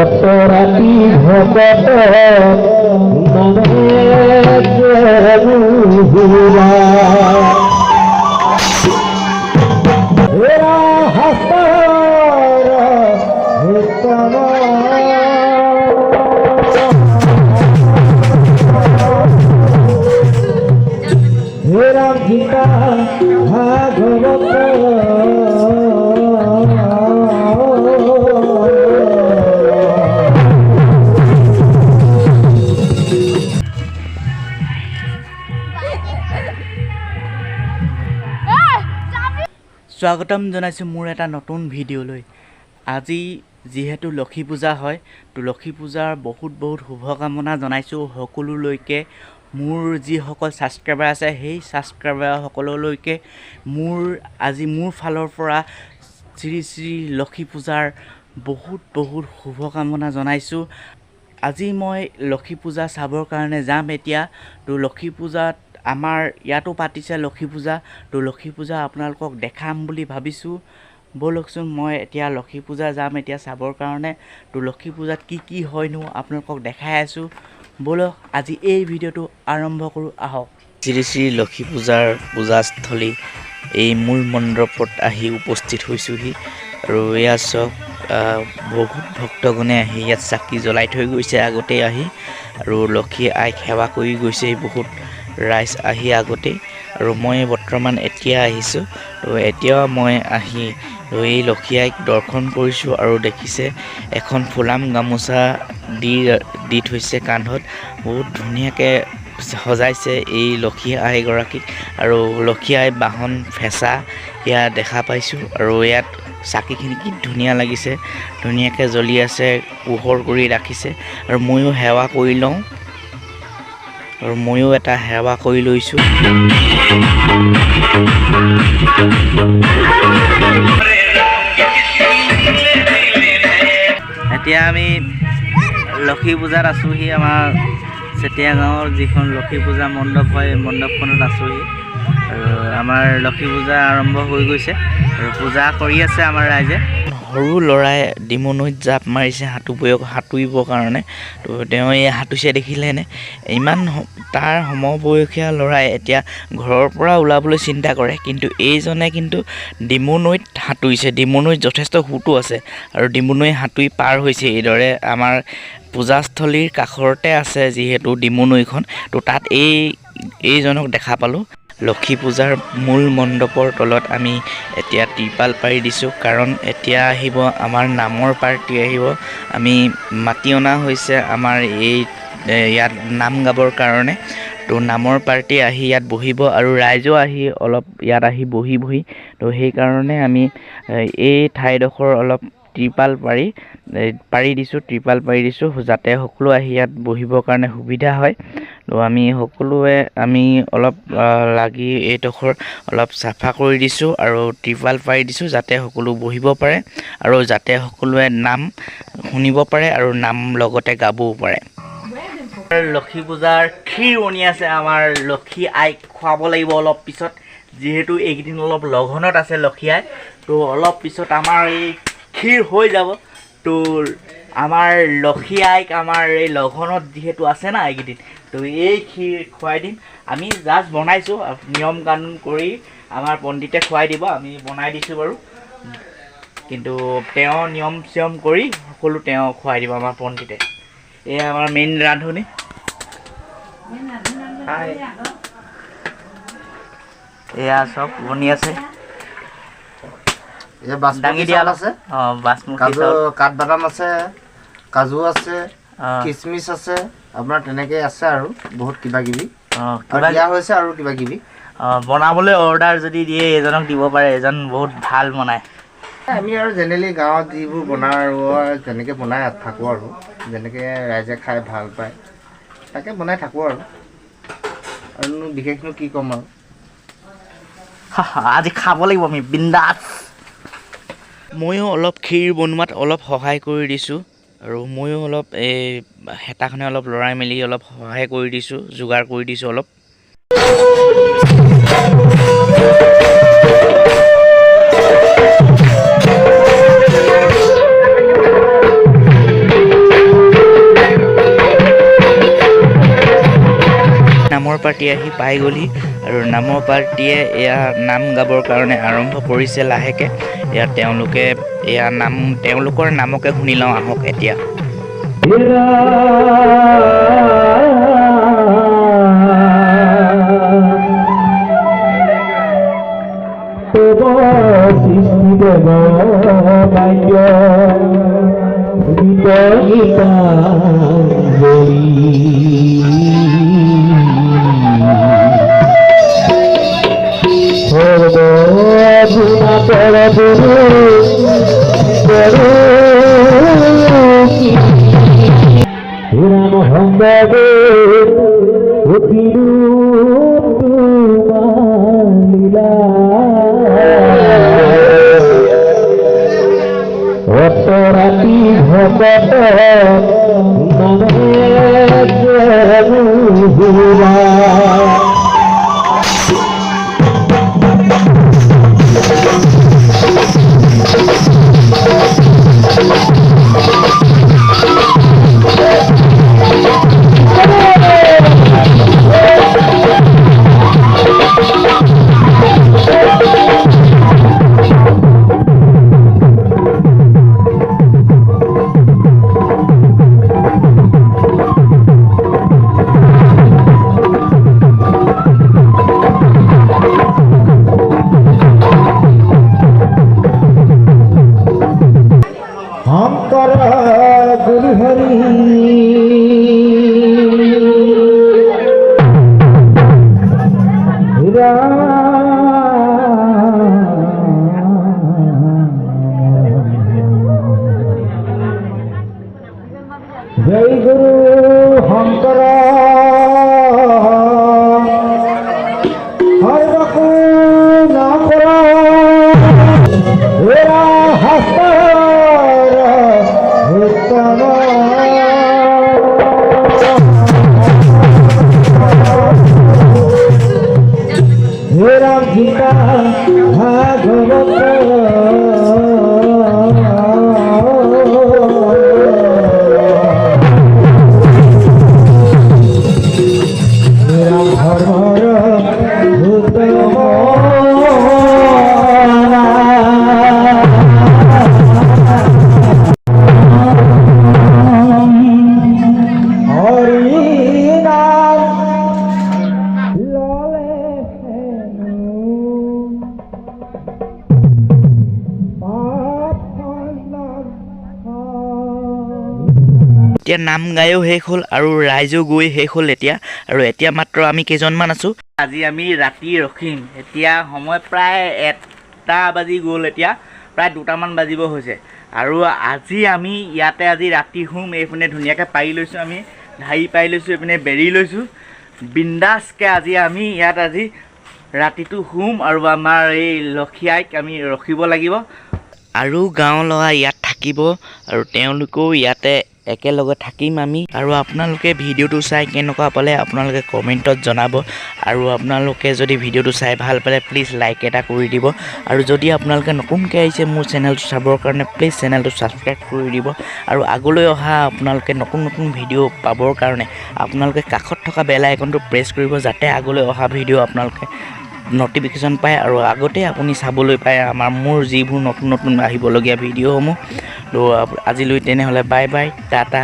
অতৰাতি ভগত গীতা ভাগবত স্বাগতম জনাইছোঁ মোৰ এটা নতুন ভিডিঅ'লৈ। আজি যিহেতু লক্ষী পূজা হয়, তো লক্ষী পূজাৰ বহুত শুভকামনা জনাইছোঁ সকলোলৈকে। মোৰ যিসকল ছাবস্ক্ৰাইবাৰ আছে সেই ছাবস্ক্ৰাইবাৰসকললৈকে আজি মোৰ ফালৰ পৰা শ্ৰী শ্ৰী লক্ষী পূজাৰ বহুত শুভকামনা জনাইছোঁ। আজি মই লক্ষী পূজা চাবৰ কাৰণে যাম এতিয়া। তো লক্ষী পূজাত আমাৰ ইয়াতো পাতিছে লক্ষী পূজা। তো লক্ষী পূজা আপোনালোকক দেখাম বুলি ভাবিছোঁ। ব'লকচোন মই এতিয়া লক্ষী পূজা যাম এতিয়া চাবৰ কাৰণে। তো লক্ষী পূজাত কি হয়নো আপোনালোকক দেখাই আছোঁ। ব'লক আজি এই ভিডিঅ'টো আৰম্ভ কৰোঁ আহক। শ্ৰী শ্ৰী লক্ষী পূজাৰ পূজাস্থলী এই মূল মণ্ডপত আহি উপস্থিত হৈছোঁহি। আৰু এয়া চাওক বহুত ভক্তগণে আহি ইয়াত চাকি জ্বলাই থৈ গৈছে আগতেই আহি, আৰু লক্ষী আইক সেৱা কৰি গৈছে বহুত ৰাইজ আহি আগতেই। আৰু মই বৰ্তমান এতিয়া আহিছোঁ। তো এতিয়াও মই আহি এই লক্ষী আইক দৰ্শন কৰিছোঁ। আৰু দেখিছে এখন ফুলাম গামোচা দি থৈছে কান্ধত, বহুত ধুনীয়াকৈ সজাইছে এই লক্ষী আইগৰাকীক। আৰু লক্ষী আই বাহন ফেঁচা ইয়াত দেখা পাইছোঁ। আৰু ইয়াত চাকিখিনি কি ধুনীয়া লাগিছে, ধুনীয়াকৈ জ্বলি আছে, পোহৰ কৰি ৰাখিছে। আৰু ময়ো সেৱা কৰি লওঁ, আৰু ময়ো এটা সেৱা কৰি লৈছোঁ। এতিয়া আমি লক্ষী পূজাত আছোঁহি। আমাৰ চেতিয়া গাঁৱৰ যিখন লক্ষী পূজা মণ্ডপ হয় এই মণ্ডপখনত আছোঁহি। আৰু আমাৰ লক্ষী পূজা আৰম্ভ হৈ গৈছে আৰু পূজা কৰি আছে আমাৰ ৰাইজে। সৰু ল'ৰাই ডিমু নৈত জাপ মাৰিছে সাঁতুৰিবৰ কাৰণে। তো তেওঁ এই সাঁতুৰিছে দেখিলেনে, ইমান তাৰ সমবয়সীয়া ল'ৰাই এতিয়া ঘৰৰ পৰা ওলাবলৈ চিন্তা কৰে, কিন্তু এইজনে কিন্তু ডিমু নৈত সাঁতুৰিছে। ডিমু নৈত যথেষ্ট সোঁতো আছে, আৰু ডিমু নৈ সাঁতুৰি পাৰ হৈছে। এইদৰে আমাৰ পূজাস্থলীৰ কাষতে আছে যিহেতু ডিমু নৈখন, তো তাত এইজনক দেখা পালোঁ। লক্ষী পূজাৰ মূল মণ্ডপৰ তলত আমি এতিয়া ত্ৰিপাল পাৰি দিছোঁ, কাৰণ এতিয়া আহিব আমাৰ নামৰ পাৰ্টি আহিব। আমি মাতি অনা হৈছে আমাৰ ইয়াত নাম গাবৰ কাৰণে। তো নামৰ পাৰ্টি আহি ইয়াত বহিব, আৰু ৰাইজেও আহি অলপ ইয়াত আহি বহি তো সেইকাৰণে আমি এই ঠাইডোখৰ অলপ ত্ৰিপাল পাৰি দিছোঁ, যাতে সকলো আহি ইয়াত বহিবৰ কাৰণে সুবিধা হয়। তো আমি সকলোৱে অলপ লাগি এইডোখৰ অলপ চাফা কৰি দিছোঁ আৰু ত্ৰিপাল পাৰি দিছোঁ, যাতে সকলো বহিব পাৰে আৰু যাতে সকলোৱে নাম শুনিব পাৰে আৰু নাম লগতে গাবও পাৰে। লক্ষী পূজাৰ ক্ষীৰ বনি আছে। আমাৰ লক্ষী আইক খুৱাব লাগিব অলপ পিছত, যিহেতু এইকেইদিন অলপ লঘোণত আছে লক্ষী আই। তো অলপ পিছত আমাৰ এই ক্ষীৰ হৈ যাব। তো আমাৰ লক্ষী আইক আমাৰ এই লঘোণত যিহেতু আছে না এইকেইদিন, তো এই ক্ষীৰ খুৱাই দিম। আমি জাষ্ট বনাইছোঁ, নিয়ম কানুন কৰি আমাৰ পণ্ডিতে খুৱাই দিব। আমি বনাই দিছোঁ বাৰু, কিন্তু তেওঁ নিয়ম চিয়ম কৰি সকলো তেওঁ খুৱাই দিব আমাৰ পণ্ডিতে। এয়া আমাৰ মেইন ৰান্ধনি। এয়া চব বনি আছে। দাঙি দিয়া আছে, কাঠবাদাম আছে, কাজু আছে, কিচমিচ আছে, আপোনাৰ তেনেকে আছে আৰু বহুত কিবা কিবি দিয়া হৈছে আৰু কিবা কিবি। বনাবলৈ অৰ্ডাৰ যদি দিয়ে এজনক দিব পাৰে, এজন বহুত ভাল বনায়। আমি আৰু জেনেৰেলি গাঁৱত যিবোৰ বনাওঁ আৰু তেনেকৈ বনাই থাকোঁ, আৰু যেনেকৈ ৰাইজে খাই ভাল পায় তাকে বনাই থাকোঁ আৰু বিশেষনো কি ক'ম আৰু। আজি খাব লাগিব আমি বিন্দাছ। ময়ো অলপ ক্ষীৰ বনোৱাত অলপ সহায় কৰি দিছোঁ। আৰু ময়ো অলপ এই হেতাখনে অলপ লৰাই মেলি অলপ সহায় কৰি দিছোঁ, যোগাৰ কৰি দিছোঁ অলপ। নামৰ পাৰ্টি আহি পাই গ'লহি আৰু নামৰ পাৰ্টিয়ে এয়া নাম গাবৰ কাৰণে আৰম্ভ কৰিছে লাহেকৈ। এয়া তেওঁলোকে এয়া তেওঁলোকৰ নামকে শুনি লওঁ আহক এতিয়া। রাতি ভগত শঙ্কর গুরু হরি জয় গুরু শঙ্কর হরকু নকর এরা হস্ত রাম গীতা ভাগবত রাম ধর্মর উত্তম এতিয়া নাম গায়ো শেষ হ'ল আৰু ৰাইজো গৈ শেষ হ'ল এতিয়া। আৰু এতিয়া মাত্ৰ আমি কেইজনমান আছোঁ। আজি আমি ৰাতি ৰখিম। এতিয়া সময় প্ৰায় 1টা বাজি গ'ল, এতিয়া প্ৰায় 2টামান বাজিব হৈছে। আৰু আজি আমি ইয়াতে আজি ৰাতি শুম। এইপিনে ধুনীয়াকৈ পাৰি লৈছোঁ, আমি ঢাৰি পাৰি লৈছোঁ, এইপিনে বেৰি লৈছোঁ। বিন্দাছকৈ আজি আমি ইয়াত আজি ৰাতিটো শুম আৰু আমাৰ এই লক্ষী আইক আমি ৰখিব লাগিব। আৰু গাঁৱৰ ল'ৰা ইয়াত থাকিব আৰু তেওঁলোকেও ইয়াতে একেলগে থাকিম আমি। আৰু আপোনালোকে ভিডিঅ'টো চাই কেনেকুৱা পালে আপোনালোকে কমেণ্টত জনাব। আৰু আপোনালোকে যদি ভিডিঅ'টো চাই ভাল পালে প্লিজ লাইক এটা কৰি দিব। আৰু যদি আপোনালোকে নতুনকৈ আহিছে মোৰ চেনেলটো চাবৰ কাৰণে প্লিজ চেনেলটো ছাবস্ক্ৰাইব কৰি দিব। আৰু আগলৈ অহা আপোনালোকে নতুন নতুন ভিডিঅ' পাবৰ কাৰণে আপোনালোকে কাষত থকা বেল আইকনটো প্ৰেছ কৰিব, যাতে আগলৈ অহা ভিডিঅ' আপোনালোকে নটিফিকেশ্যন পায় আৰু আগতে আপুনি চাবলৈ পায় মোৰ যিবোৰ নতুন নতুন আহিবলগীয়া ভিডিঅ'সমূহ। তো আজিলৈ তেনেহ'লে বাই বাই, টাটা।